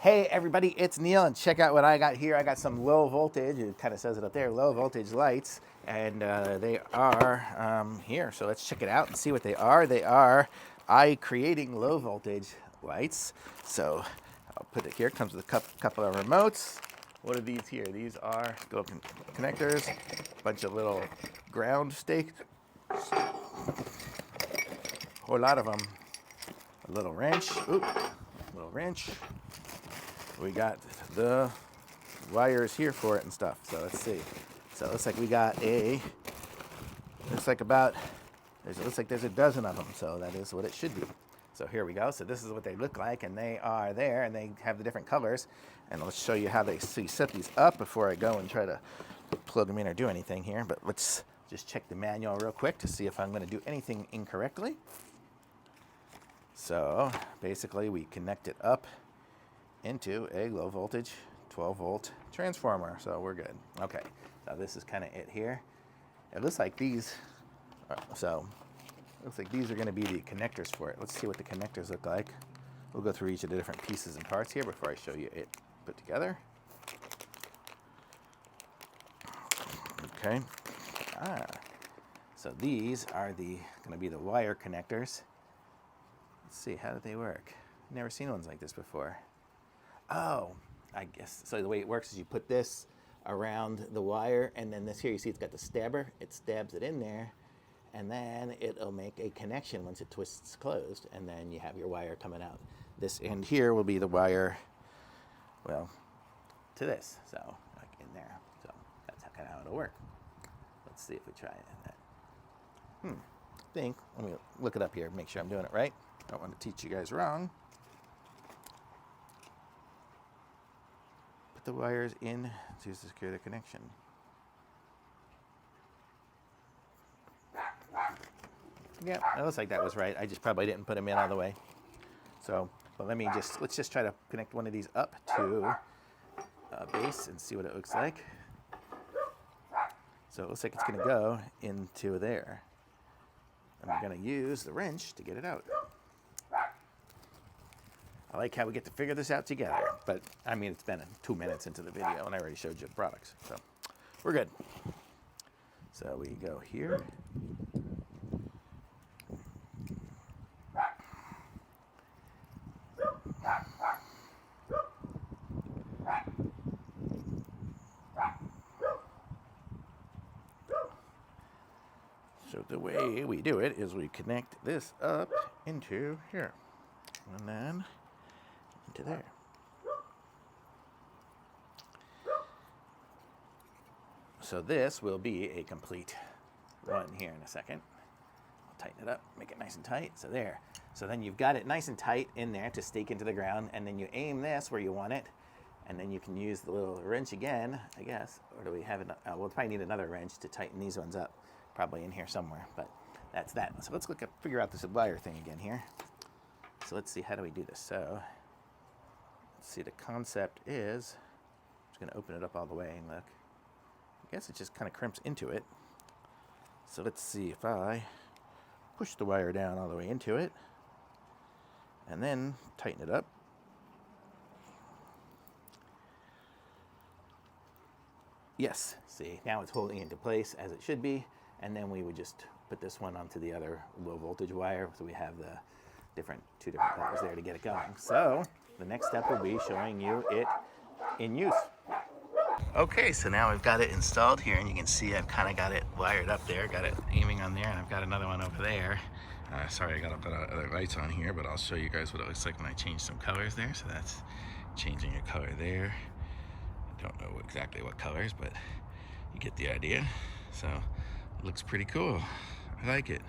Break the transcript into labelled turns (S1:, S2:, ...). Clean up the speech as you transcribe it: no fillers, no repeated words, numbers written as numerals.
S1: Hey everybody, it's Neil, and check out what I got here. I got some low voltage, it kind of says it up there, low voltage lights, and they are here. So let's check it out and see what they are. They are iCreating low voltage lights. So I'll put it here. It comes with a couple of remotes. What are these here? These are little connectors, a bunch of little ground stakes, a whole lot of them. A little wrench, little wrench. We got the wires here for it and stuff. So let's see. So it looks like we got looks like there's a dozen of them. So that is what it should be. So here we go. So this is what they look like, and they are there, and they have the different colors. And let's show you how they set these up before I go and try to plug them in or do anything here. But let's just check the manual real quick to see if I'm going to do anything incorrectly. So basically we connect it up into a low voltage 12 volt transformer. So we're good. Okay, so this is kind of it here. It looks like these are going to be the connectors for it. Let's see what the connectors look like. We'll go through each of the different pieces and parts here before I show you it put together. Okay. So these are going to be the wire connectors. Let's see, how do they work? Never seen ones like this before. Oh, I guess, so the way it works is you put this around the wire, and then this here, you see it's got the stabber. It stabs it in there, and then it'll make a connection once it twists closed, and then you have your wire coming out. This end here will be the wire, well, to this, so like in there. So that's kind of how it'll work. Let's see if we try it. Let me look it up here, make sure I'm doing it right. I don't want to teach you guys wrong. Put the wires in to secure the connection. Yeah, it looks like that was right. I just probably didn't put them in all the way. So, but let's just try to connect one of these up to a base and see what it looks like. So it looks like it's going to go into there. And we're going to use the wrench to get it out. I like how we get to figure this out together, but I mean, it's been 2 minutes into the video and I already showed you the products, so we're good. So we go here. So the way we do it is we connect this up into here, and then into there. So this will be a complete run here in a second. I'll tighten it up, make it nice and tight. So there. So then you've got it nice and tight in there to stake into the ground, and then you aim this where you want it, and then you can use the little wrench again, I guess. Or do we have it? We'll probably need another wrench to tighten these ones up, probably in here somewhere. But that's that. So let's figure out this wire thing again here. So let's see, how do we do this? So let's see, the concept is, I'm just going to open it up all the way and look. I guess it just kind of crimps into it. So let's see if I push the wire down all the way into it and then tighten it up. Yes, see, now it's holding into place as it should be, and then we would just put this one onto the other low voltage wire, so we have the two different colors there to get it going. So the next step will be showing you it in use. Okay, so now we've got it installed here, and you can see I've kind of got it wired up there, got it aiming on there, and I've got another one over there. Sorry, I got to put other lights on here, but I'll show you guys what it looks like when I change some colors there. So that's changing a color there. I don't know exactly what colors, but you get the idea. So it looks pretty cool. I like it.